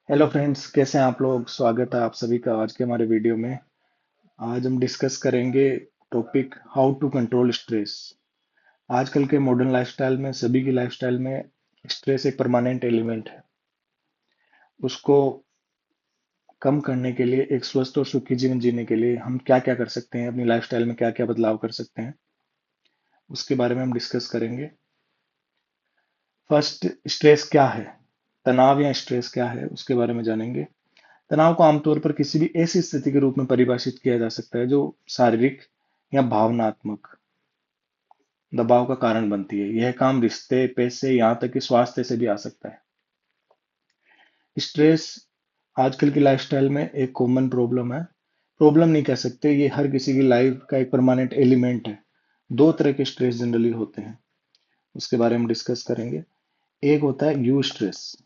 Hello friends, कैसे हैं आप लोग। स्वागत है आप सभी का आज के हमारे वीडियो में। आज हम डिस्कस करेंगे topic how to control stress. आजकल के मॉडर्न लाइफस्टाइल में, सभी की लाइफस्टाइल में स्ट्रेस एक परमानेंट एलिमेंट है। उसको कम करने के लिए, एक स्वस्थ और सुखी जीवन जीने के लिए हम क्या क्या कर सकते हैं, अपनी लाइफस्टाइल में क्या क्या बदलाव कर सकते हैं, उसके बारे में हम डिस्कस करेंगे। फर्स्ट, स्ट्रेस क्या है। तनाव या स्ट्रेस क्या है उसके बारे में जानेंगे। तनाव को आमतौर पर किसी भी ऐसी स्थिति के रूप में परिभाषित किया जा सकता है जो शारीरिक या भावनात्मक दबाव का कारण बनती है। यह काम रिश्ते, पैसे, यहाँ तक कि स्वास्थ्य से भी आ सकता है। स्ट्रेस आजकल की लाइफस्टाइल में एक कॉमन प्रॉब्लम है। प्रॉब्लम नहीं कह सकते, ये हर किसी की लाइफ का एक परमानेंट एलिमेंट है। दो तरह के स्ट्रेस जनरली होते हैं, उसके बारे में डिस्कस करेंगे। एक होता है यू स्ट्रेस,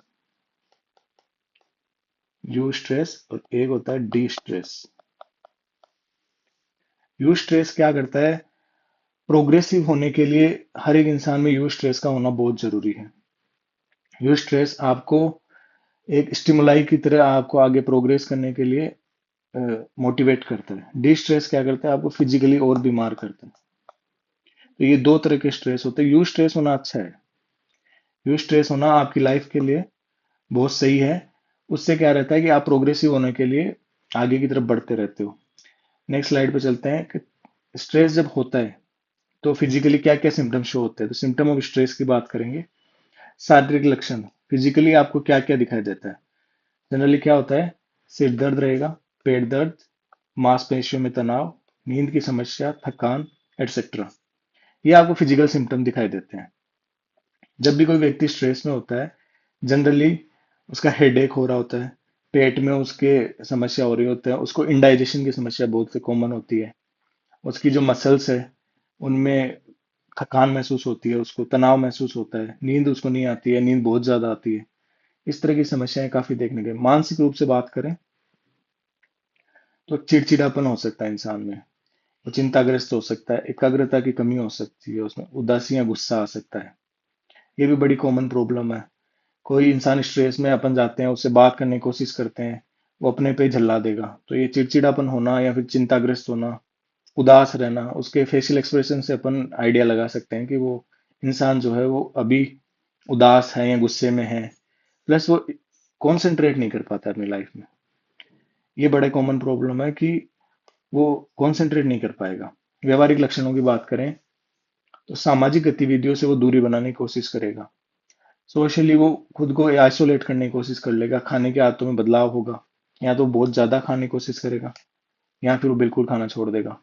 यू स्ट्रेस, और एक होता है डी स्ट्रेस। यू स्ट्रेस क्या करता है, प्रोग्रेसिव होने के लिए हर एक इंसान में यू स्ट्रेस का होना बहुत जरूरी है। यू स्ट्रेस आपको एक स्टिमुलाई की तरह आपको आगे प्रोग्रेस करने के लिए मोटिवेट करता है। डी स्ट्रेस क्या करता है, आपको फिजिकली और बीमार करता है। तो ये दो तरह के स्ट्रेस होते हैं। यू स्ट्रेस होना अच्छा है, यू स्ट्रेस होना आपकी लाइफ के लिए बहुत सही है। उससे क्या रहता है कि आप प्रोग्रेसिव होने के लिए आगे की तरफ बढ़ते रहते हो। नेक्स्ट स्लाइड पे चलते हैं कि स्ट्रेस जब होता है तो फिजिकली क्या क्या सिम्टम शो होते हैं। तो सिम्टम ऑफ स्ट्रेस की बात करेंगे। शारीरिक लक्षण, फिजिकली आपको क्या क्या दिखाई देता है। जनरली क्या होता है, सिर दर्द रहेगा, पेट दर्द, मांसपेशियों में तनाव, नींद की समस्या, थकान, एटसेट्रा। ये आपको फिजिकल सिम्टम दिखाई देते हैं। जब भी कोई व्यक्ति स्ट्रेस में होता है, जनरली उसका हेडेक हो रहा होता है, पेट में उसके समस्या हो रही होती है, उसको इंडाइजेशन की समस्या बहुत से कॉमन होती है। उसकी जो मसल्स है उनमें थकान महसूस होती है, उसको तनाव महसूस होता है, नींद उसको नहीं आती है, नींद बहुत ज्यादा आती है। इस तरह की समस्याएं काफी देखने गए। मानसिक रूप से बात करें तो चिड़चिड़ापन हो सकता है इंसान में, वो चिंताग्रस्त हो सकता है, एकाग्रता की कमी हो सकती है, उसमें उदासी या गुस्सा आ सकता है। ये भी बड़ी कॉमन प्रॉब्लम है। कोई इंसान स्ट्रेस में अपन जाते हैं, उससे बात करने की कोशिश करते हैं, वो अपने पे ही झल्ला देगा। तो ये चिड़चिड़ापन होना या फिर चिंताग्रस्त होना, उदास रहना, उसके फेशियल एक्सप्रेशन से अपन आइडिया लगा सकते हैं कि वो इंसान जो है वो अभी उदास है या गुस्से में है। प्लस वो कॉन्सेंट्रेट नहीं कर पाता अपनी लाइफ में। ये बड़े कॉमन प्रॉब्लम है कि वो कॉन्सेंट्रेट नहीं कर पाएगा। व्यवहारिक लक्षणों की बात करें तो सामाजिक गतिविधियों से वो दूरी बनाने की कोशिश करेगा। सोशली वो खुद को आइसोलेट करने की कोशिश कर लेगा। खाने की आदतों में बदलाव होगा, या तो बहुत ज्यादा खाने की कोशिश करेगा या फिर वो बिल्कुल खाना छोड़ देगा।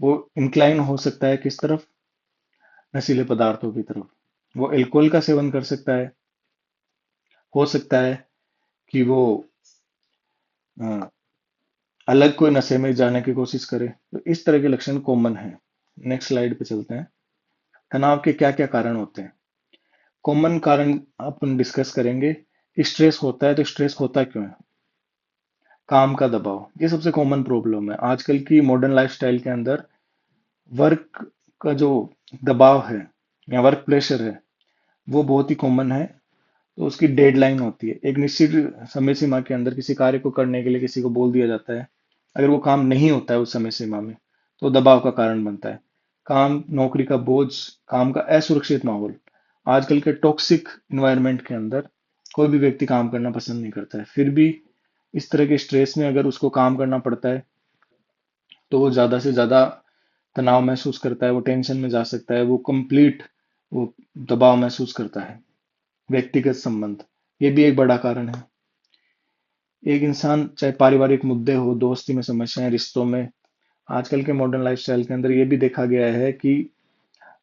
वो इंक्लाइन हो सकता है किस तरफ, नशीले पदार्थों की तरफ। वो अल्कोहल का सेवन कर सकता है। हो सकता है कि वो अ, अलग कोई नशे में जाने की कोशिश करे। तो इस तरह के लक्षण कॉमन है। नेक्स्ट स्लाइड पे चलते हैं। तनाव के क्या क्या कारण होते हैं। कॉमन कारण अपन डिस्कस करेंगे। स्ट्रेस होता है तो स्ट्रेस होता क्यों है। काम का दबाव, ये सबसे कॉमन प्रॉब्लम है आजकल की मॉडर्न लाइफस्टाइल के अंदर। वर्क का जो दबाव है या वर्क प्रेशर है, वो बहुत ही कॉमन है। तो उसकी डेडलाइन होती है, एक निश्चित समय सीमा के अंदर किसी कार्य को करने के लिए किसी को बोल दिया जाता है। अगर वो काम नहीं होता है उस समय सीमा में, तो दबाव का कारण बनता है। काम, नौकरी का बोझ, काम का असुरक्षित माहौल। आजकल के टॉक्सिक इन्वायरमेंट के अंदर कोई भी व्यक्ति काम करना पसंद नहीं करता है। फिर भी इस तरह के स्ट्रेस में अगर उसको काम करना पड़ता है तो वो ज्यादा से ज्यादा तनाव महसूस करता है, वो टेंशन में जा सकता है, वो कंप्लीट वो दबाव महसूस करता है। व्यक्तिगत संबंध, ये भी एक बड़ा कारण है। एक इंसान चाहे पारिवारिक मुद्दे हो, दोस्ती में समस्याएं, रिश्तों में, आजकल के मॉडर्न लाइफस्टाइल के अंदर ये भी देखा गया है कि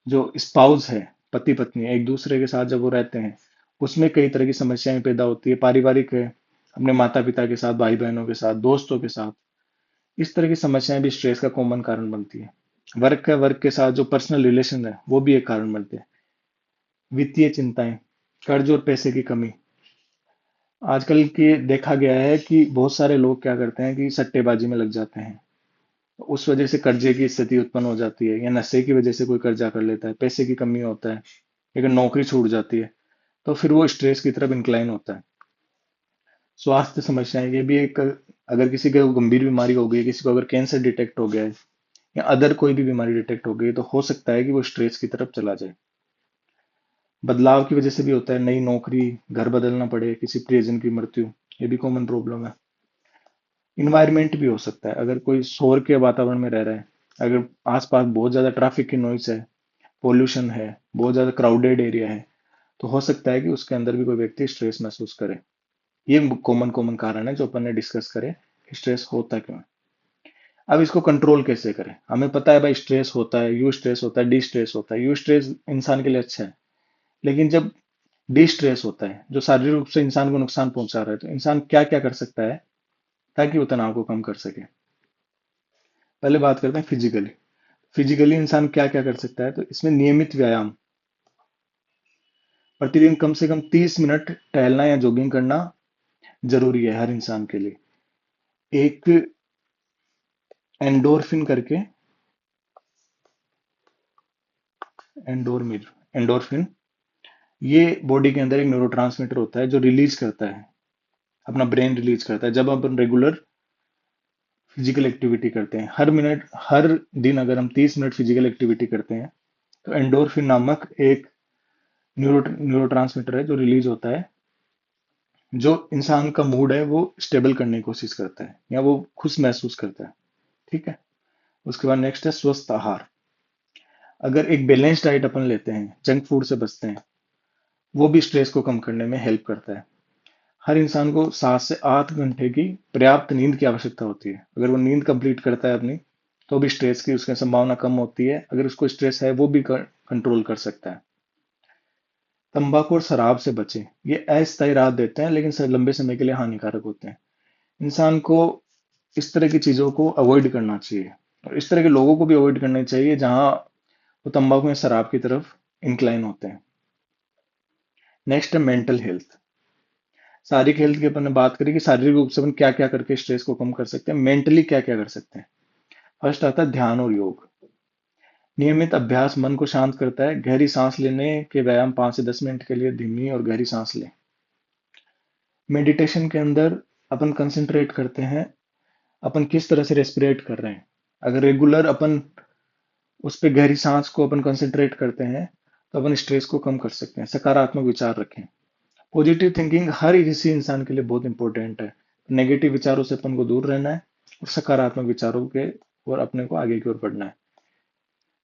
जो स्पाउस है, पति पत्नी एक दूसरे के साथ जब वो रहते हैं, उसमें कई तरह की समस्याएं पैदा होती है। पारिवारिक है, अपने माता पिता के साथ, भाई बहनों के साथ, दोस्तों के साथ। इस तरह की समस्याएं भी स्ट्रेस का कॉमन कारण बनती है। वर्क है, वर्क के साथ जो पर्सनल रिलेशन है वो भी एक कारण बनते हैं। वित्तीय चिंताएं, कर्ज और पैसे की कमी। आजकल के देखा गया है कि बहुत सारे लोग क्या करते हैं कि सट्टेबाजी में लग जाते हैं। उस वजह से कर्जे की स्थिति उत्पन्न हो जाती है, या नशे की वजह से कोई कर्जा कर लेता है, पैसे की कमी होता है, अगर नौकरी छूट जाती है, तो फिर वो स्ट्रेस की तरफ इंक्लाइन होता है। स्वास्थ्य समस्याएं, ये भी एक, अगर किसी को गंभीर बीमारी हो गई, किसी को अगर कैंसर डिटेक्ट हो गया है या अदर कोई भी बीमारी डिटेक्ट हो गई, तो हो सकता है कि वो स्ट्रेस की तरफ चला जाए। बदलाव की वजह से भी होता है, नई नौकरी, घर बदलना पड़े, किसी प्रियजन की मृत्यु, ये भी कॉमन प्रॉब्लम है। इन्वायरमेंट भी हो सकता है, अगर कोई शोर के वातावरण में रह रहा है, अगर आसपास बहुत ज्यादा ट्रैफिक की नॉइस है, पोल्यूशन है, बहुत ज्यादा क्राउडेड एरिया है, तो हो सकता है कि उसके अंदर भी कोई व्यक्ति स्ट्रेस महसूस करे। ये कॉमन कॉमन कारण है जो अपन ने डिस्कस करे कि स्ट्रेस होता क्यों है। अब इसको कंट्रोल कैसे करें? हमें पता है भाई, स्ट्रेस होता है, यू स्ट्रेस होता है, डी स्ट्रेस होता है। यू स्ट्रेस इंसान के लिए अच्छा है, लेकिन जब डी स्ट्रेस होता है जो शारीरिक रूप से इंसान को नुकसान पहुंचा रहा है, तो इंसान क्या क्या कर सकता है ताकि वो तनाव को कम कर सके? पहले बात करते हैं फिजिकली। फिजिकली इंसान क्या क्या कर सकता है, तो इसमें नियमित व्यायाम, प्रतिदिन कम से कम 30 मिनट टहलना या जॉगिंग करना जरूरी है हर इंसान के लिए। एक एंडोर्फिन करके, एंडोर्मिन एंडोर्फिन, ये बॉडी के अंदर एक न्यूरोट्रांसमीटर होता है जो रिलीज करता है, अपना ब्रेन रिलीज करता है जब अपन रेगुलर फिजिकल एक्टिविटी करते हैं। हर मिनट, हर दिन अगर हम 30 मिनट फिजिकल एक्टिविटी करते हैं, तो एंडोर्फिन नामक एक न्यूरोट्रांसमीटर है जो रिलीज होता है, जो इंसान का मूड है वो स्टेबल करने की कोशिश करता है या वो खुश महसूस करता है। ठीक है। उसके बाद नेक्स्ट है स्वस्थ आहार। अगर एक बैलेंस डाइट अपन लेते हैं, जंक फूड से बचते हैं, वो भी स्ट्रेस को कम करने में हेल्प करता है। हर इंसान को 7 से 8 घंटे की पर्याप्त नींद की आवश्यकता होती है। अगर वो नींद कंप्लीट करता है अपनी, तो भी स्ट्रेस की उसकी संभावना कम होती है। अगर उसको स्ट्रेस है, वो भी कंट्रोल कर सकता है। तंबाकू और शराब से बचें। ये अस्थायी राहत देते हैं, लेकिन लंबे समय के लिए हानिकारक होते हैं। इंसान को इस तरह की चीजों को अवॉइड करना चाहिए, और इस तरह के लोगों को भी अवॉइड करना चाहिए जहां वो तंबाकू या शराब की तरफ इंक्लाइन होते हैं। नेक्स्ट है मेंटल हेल्थ। शारीरिक हेल्थ की अपन ने बात करी कि शारीरिक रूप से अपन क्या क्या करके स्ट्रेस को कम कर सकते हैं, मेंटली क्या क्या कर सकते हैं। फर्स्ट आता है ध्यान और योग। नियमित अभ्यास मन को शांत करता है। गहरी सांस लेने के व्यायाम 5 से 10 मिनट के लिए धीमी और गहरी सांस लें। मेडिटेशन के अंदर अपन कंसंट्रेट करते हैं, अपन किस तरह से रेस्पिरेट कर रहे हैं। अगर रेगुलर अपन उस पर गहरी सांस को अपन कंसंट्रेट करते हैं, तो अपन स्ट्रेस को कम कर सकते हैं। सकारात्मक विचार रखें। पॉजिटिव थिंकिंग हर किसी इंसान के लिए बहुत इंपॉर्टेंट है। नेगेटिव विचारों से अपन को दूर रहना है और सकारात्मक विचारों के और अपने को आगे की ओर बढ़ना है।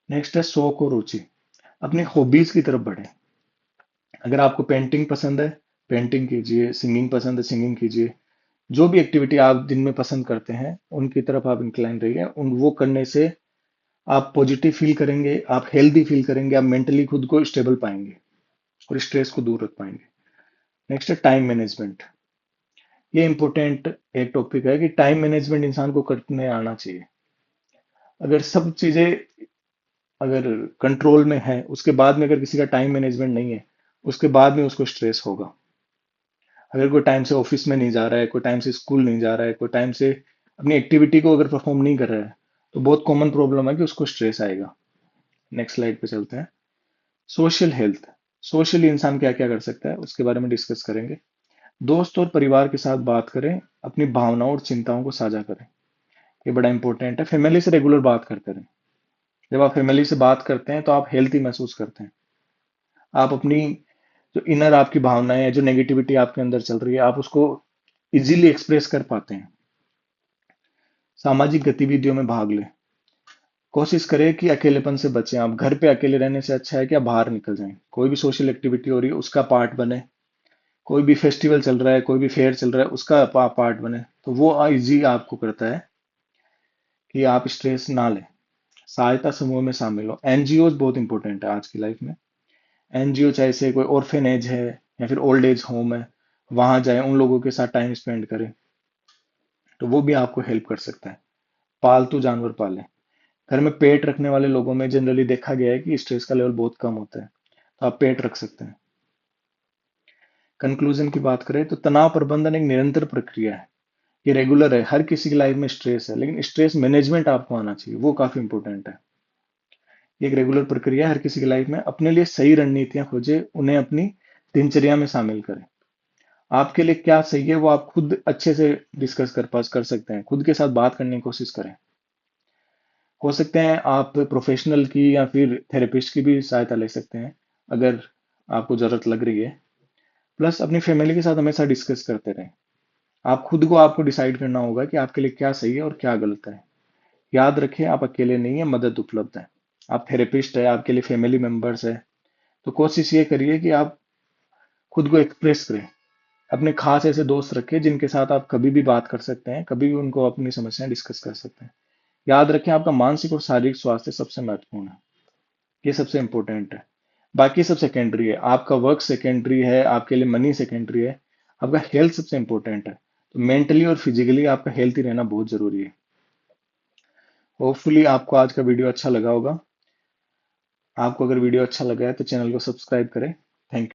नेक्स्ट है शौक और रुचि। अपनी हॉबीज की तरफ बढ़े। अगर आपको पेंटिंग पसंद है, पेंटिंग कीजिए। सिंगिंग पसंद है, सिंगिंग कीजिए। जो भी एक्टिविटी आप दिन में पसंद करते हैं, उनकी तरफ आप इंक्लाइन रहिए। उन वो करने से आप पॉजिटिव फील करेंगे, आप हेल्दी फील करेंगे, आप मेंटली खुद को स्टेबल पाएंगे और स्ट्रेस को दूर रख पाएंगे। नेक्स्ट है टाइम मैनेजमेंट। ये इंपॉर्टेंट एक टॉपिक है कि टाइम मैनेजमेंट इंसान को करने आना चाहिए। अगर सब चीजें अगर कंट्रोल में है, उसके बाद में अगर किसी का टाइम मैनेजमेंट नहीं है, उसके बाद में उसको स्ट्रेस होगा। अगर कोई टाइम से ऑफिस में नहीं जा रहा है, कोई टाइम से स्कूल नहीं जा रहा है, कोई टाइम से अपनी एक्टिविटी को अगर परफॉर्म नहीं कर रहा है, तो बहुत कॉमन प्रॉब्लम है कि उसको स्ट्रेस आएगा। नेक्स्ट स्लाइड पे चलते हैं। Social health. सोशली इंसान क्या क्या कर सकता है, उसके बारे में डिस्कस करेंगे। दोस्त और परिवार के साथ बात करें, अपनी भावनाओं और चिंताओं को साझा करें। ये बड़ा इंपॉर्टेंट है। फैमिली से रेगुलर बात करते रहें। जब आप फैमिली से बात करते हैं, तो आप हेल्थी महसूस करते हैं। आप अपनी जो इनर आपकी भावनाएं हैं, जो नेगेटिविटी आपके अंदर चल रही है, आप उसको इजीली एक्सप्रेस कर पाते हैं। सामाजिक गतिविधियों में भाग लें। कोशिश करें कि अकेलेपन से बचें। आप घर पे अकेले रहने से अच्छा है कि आप बाहर निकल जाएं, कोई भी सोशल एक्टिविटी हो रही है उसका पार्ट बने। कोई भी फेस्टिवल चल रहा है, कोई भी फेयर चल रहा है, उसका पार्ट बने, तो वो इजी आपको करता है कि आप स्ट्रेस ना लें। सहायता समूह में शामिल हो। एनजीओ बहुत इंपॉर्टेंट है आज की लाइफ में। एनजीओ चाहे से कोई ऑर्फेनेज है या फिर ओल्ड एज होम है, वहां जाए, उन लोगों के साथ टाइम स्पेंड करें, तो वो भी आपको हेल्प कर सकता है। पालतू जानवर पालें। घर में पेट रखने वाले लोगों में जनरली देखा गया है कि स्ट्रेस का लेवल बहुत कम होता है, तो आप पेट रख सकते हैं। कंक्लूजन की बात करें तो तनाव प्रबंधन एक निरंतर प्रक्रिया है। ये रेगुलर है, हर किसी की लाइफ में स्ट्रेस है, लेकिन स्ट्रेस मैनेजमेंट आपको आना चाहिए, वो काफी इंपॉर्टेंट है। ये एक रेगुलर प्रक्रिया है हर किसी की लाइफ में। अपने लिए सही रणनीतियां खोजे, उन्हें अपनी दिनचर्या में शामिल करें। आपके लिए क्या सही है वो आप खुद अच्छे से डिस्कस कर सकते हैं, खुद के साथ बात करने की कोशिश करें। हो सकते हैं आप प्रोफेशनल की या फिर थेरेपिस्ट की भी सहायता ले सकते हैं अगर आपको जरूरत लग रही है। प्लस अपनी फैमिली के साथ हमेशा डिस्कस करते रहें। आप खुद को आपको डिसाइड करना होगा कि आपके लिए क्या सही है और क्या गलत है। याद रखें, आप अकेले नहीं है, मदद उपलब्ध है। आप थेरेपिस्ट है, आपके लिए फैमिली मेंबर्स है, तो कोशिश ये करिए कि आप खुद को एक्सप्रेस करें। अपने खास ऐसे दोस्त रखें जिनके साथ आप कभी भी बात कर सकते हैं, कभी भी उनको अपनी समस्याएं डिस्कस कर सकते हैं। याद रखें, आपका मानसिक और शारीरिक स्वास्थ्य सबसे महत्वपूर्ण है। ये सबसे इंपॉर्टेंट है। बाकी सब सेकेंडरी है। आपका वर्क सेकेंडरी है, आपके लिए मनी सेकेंडरी है। आपका हेल्थ सबसे इंपॉर्टेंट है। तो मेंटली और फिजिकली आपका हेल्थी रहना बहुत जरूरी है। होपफुली आपको आज का वीडियो अच्छा लगा होगा। आपको अगर वीडियो अच्छा लगा है तो चैनल को सब्सक्राइब करें। Thank you.